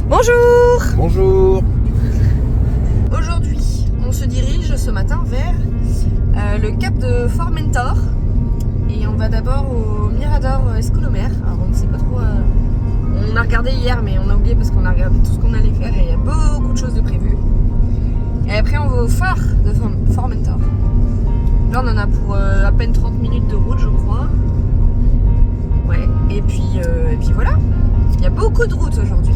Bonjour. Bonjour. Aujourd'hui, on se dirige ce matin vers le cap de Formentor. Et on va d'abord au Mirador Escolomer. Alors on ne sait pas trop... on a regardé hier, mais on a oublié parce qu'on a regardé tout ce qu'on allait faire et il y a beaucoup de choses de prévues. Et après, on va au phare de Formentor. Là, on en a pour à peine 30 minutes de route, je crois. Ouais, et puis voilà. Il y a beaucoup de routes aujourd'hui.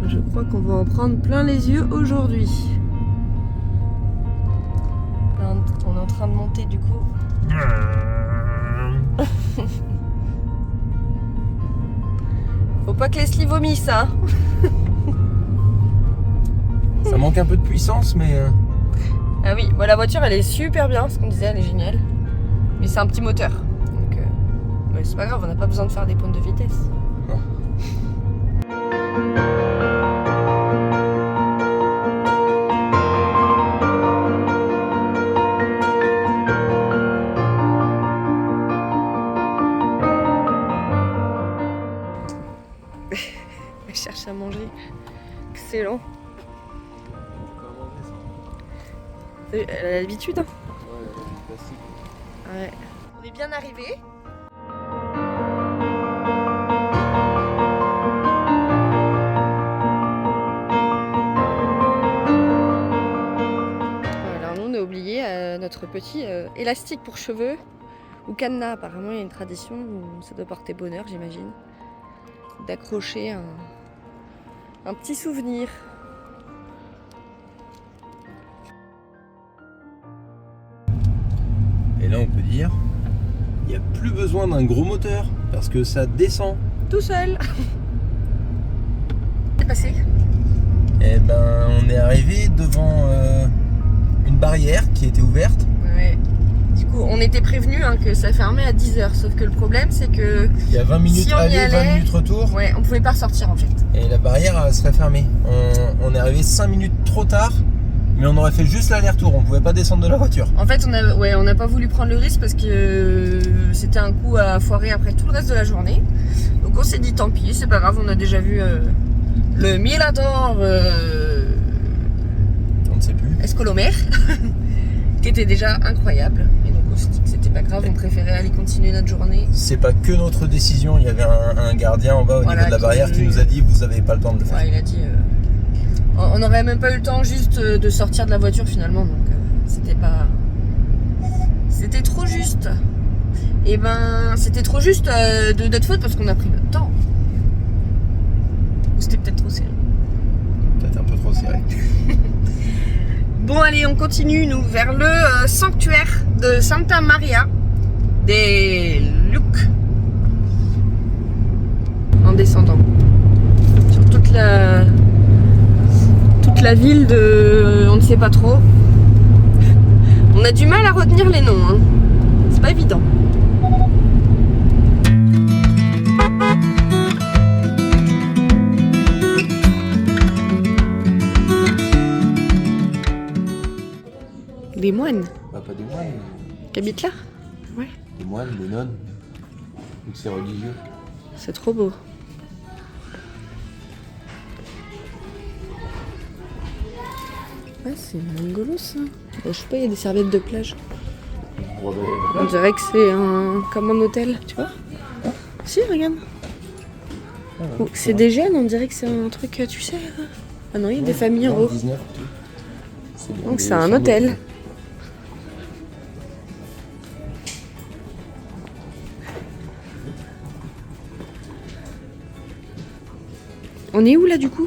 Je crois qu'on va en prendre plein les yeux aujourd'hui. On est en train de monter du coup. Faut pas que Leslie vomisse, hein. Ça manque un peu de puissance, mais... Ah oui, bon, la voiture elle est super bien, ce qu'on disait, elle est géniale. Mais c'est un petit moteur. Donc, mais c'est pas grave, on n'a pas besoin de faire des pointes de vitesse. Non. Elle cherche à manger. Excellent. Elle a l'habitude, hein. Ouais. On est bien arrivé. Alors nous on a oublié notre petit élastique pour cheveux ou cadenas. Apparemment il y a une tradition où ça doit porter bonheur, j'imagine, d'accrocher un petit souvenir. Et là, on peut dire, il n'y a plus besoin d'un gros moteur, parce que ça descend. Tout seul. C'est passé. Et ben, on est arrivé devant une barrière qui était ouverte. Ouais. Du coup, on était prévenu que ça fermait à 10h. Sauf que le problème, c'est que Il y a 20 minutes si on y aller, allait, 20 minutes retour. ouais, on pouvait pas ressortir en fait. Et la barrière elle serait fermée. On est arrivé 5 minutes trop tard, mais on aurait fait juste l'aller-retour. On pouvait pas descendre de la voiture. En fait, on n'a pas voulu prendre le risque parce que c'était un coup à foirer après tout le reste de la journée. Donc on s'est dit tant pis, c'est pas grave, on a déjà vu le Mirador On ne sait plus. Escolomer, qui était déjà incroyable. Et donc on s'est dit que c'était pas grave, on préférait aller continuer notre journée. C'est pas que notre décision. Il y avait un gardien en bas au niveau de la barrière qui nous a dit vous avez pas le temps de le faire. Ouais, il a dit on n'aurait même pas eu le temps juste de sortir de la voiture finalement, donc c'était trop juste. Et ben c'était trop juste de notre faute parce qu'on a pris notre temps. Ou c'était peut-être trop serré. Peut-être un peu trop serré. Bon allez, on continue nous vers le sanctuaire de Santa Maria de Luc. En descendant sur toute la ville de... on ne sait pas trop. On a du mal à retenir les noms, hein. C'est pas évident. Des moines Bah, pas des moines. qui habitent là. Ouais. Des moines, des nonnes. Donc c'est religieux. C'est trop beau. Ouais, c'est rigolo ça. Je sais pas, il y a des serviettes de plage. On dirait que c'est comme un hôtel, tu vois. Si, regarde. Oh, c'est des jeunes, on dirait que c'est un truc, tu sais. Ah non, il y a des familles en haut. 19. Donc c'est un hôtel. On est où là du coup?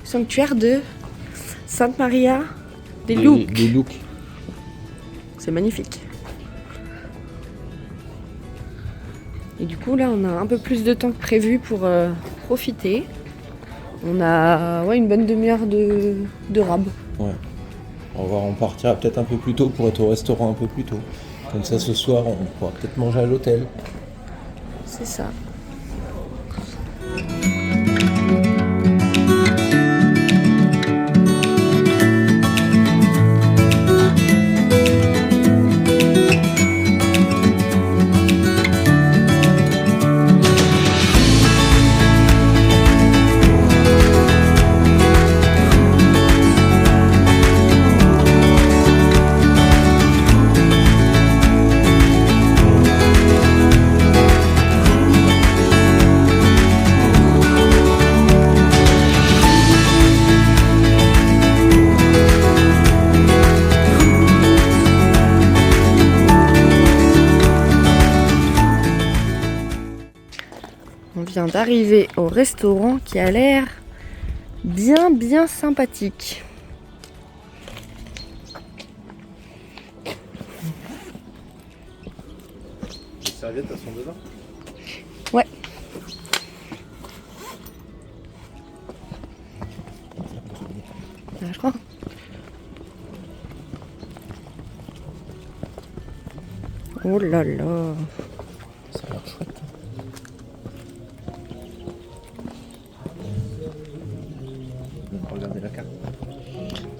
Sanctuaire de Sainte Maria des Loucs. Des Loucs. C'est magnifique. Et du coup là on a un peu plus de temps que prévu pour profiter. On a une bonne demi-heure de rab. Ouais. On partira peut-être un peu plus tôt pour être au restaurant un peu plus tôt. Comme ça ce soir on pourra peut-être manger à l'hôtel. C'est ça. vient d'arriver au restaurant qui a l'air bien sympathique. Les serviettes, elles sont dedans? Ouais. Je crois. Oh là là. Ça a l'air chouette. Regardez la carte.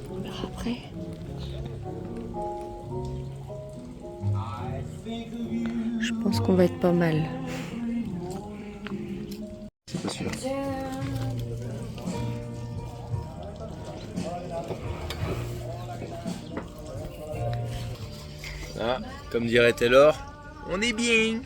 On verra après. Je pense qu'on va être pas mal. C'est pas celui-là. Ah, comme dirait Taylor, on est bien.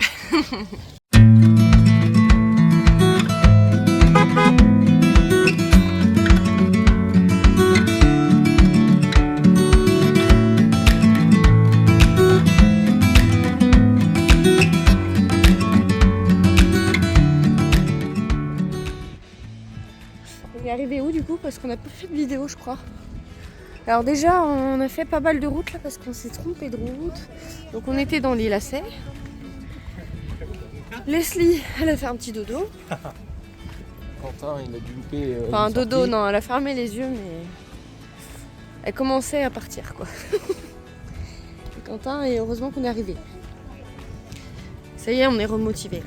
On est arrivé où du coup? Parce qu'on n'a pas fait de vidéo, je crois. Alors déjà, on a fait pas mal de route là parce qu'on s'est trompé de route. Donc on était dans les lacets. Leslie, elle a fait un petit dodo. Quentin, il a dû louper. Enfin un dodo, non, elle a fermé les yeux mais elle commençait à partir quoi. Et Quentin, et heureusement qu'on est arrivé. Ça y est, on est remotivé là.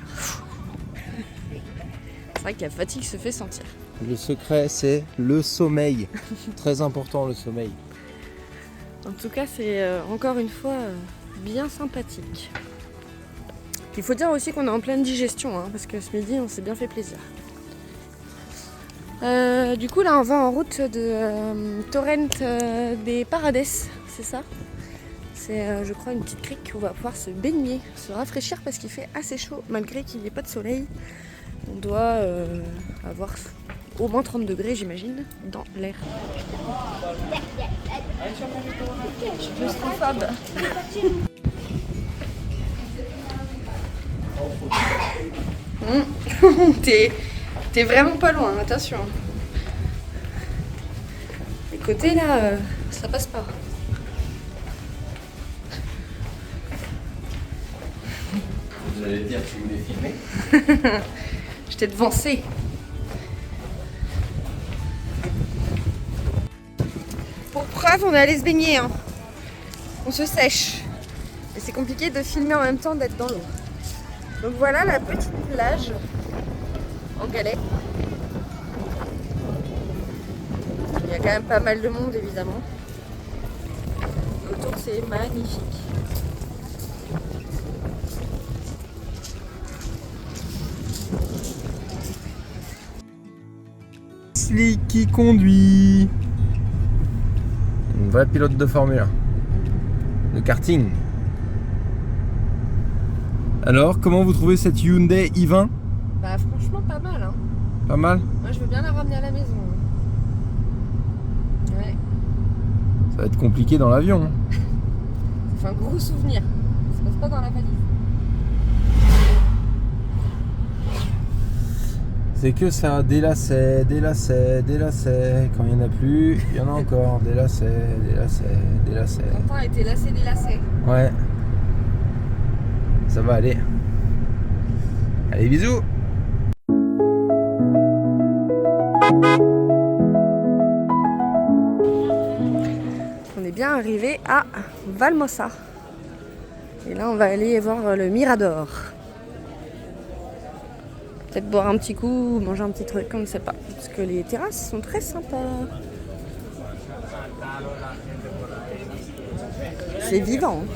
C'est vrai que la fatigue se fait sentir. Le secret, c'est le sommeil. Très important, le sommeil. En tout cas, c'est encore une fois bien sympathique. Il faut dire aussi qu'on est en pleine digestion, hein, parce que ce midi, on s'est bien fait plaisir. Du coup, là, on va en route de Torrent des Parades, c'est ça? C'est, je crois, une petite crique où on va pouvoir se baigner, se rafraîchir, parce qu'il fait assez chaud, malgré qu'il n'y ait pas de soleil. On doit avoir au moins 30 degrés, j'imagine, dans l'air. Je suis claustrophobe. T'es vraiment pas loin, attention. Les côtés là, ça passe pas. Vous allez dire que vous voulez filmer. Je t'ai devancé. Pour preuve, on est allé se baigner. Hein. On se sèche. Et c'est compliqué de filmer en même temps d'être dans l'eau. Donc voilà la petite plage en galets. Il y a quand même pas mal de monde évidemment. Et autour c'est magnifique. Leslie qui conduit. Une vraie pilote de Formule 1. De karting. Alors, comment vous trouvez cette Hyundai i20? Bah franchement pas mal hein. Pas mal? Moi je veux bien la ramener à la maison. Ouais. Ça va être compliqué dans l'avion. Hein. Ça fait un gros souvenir. Ça passe pas dans la valise. C'est que ça, des lacets, des lacets, des lacets. Quand il n'y en a plus, il y en a encore. Des lacets, des lacets, des lacets. Quentin était lassé des lacets. Ouais. Ça va aller. Allez, bisous. On est bien arrivé à Valmosa. Et là, on va aller voir le Mirador. Peut-être boire un petit coup, manger un petit truc, on ne sait pas. Parce que les terrasses sont très sympas. C'est vivant. Hein.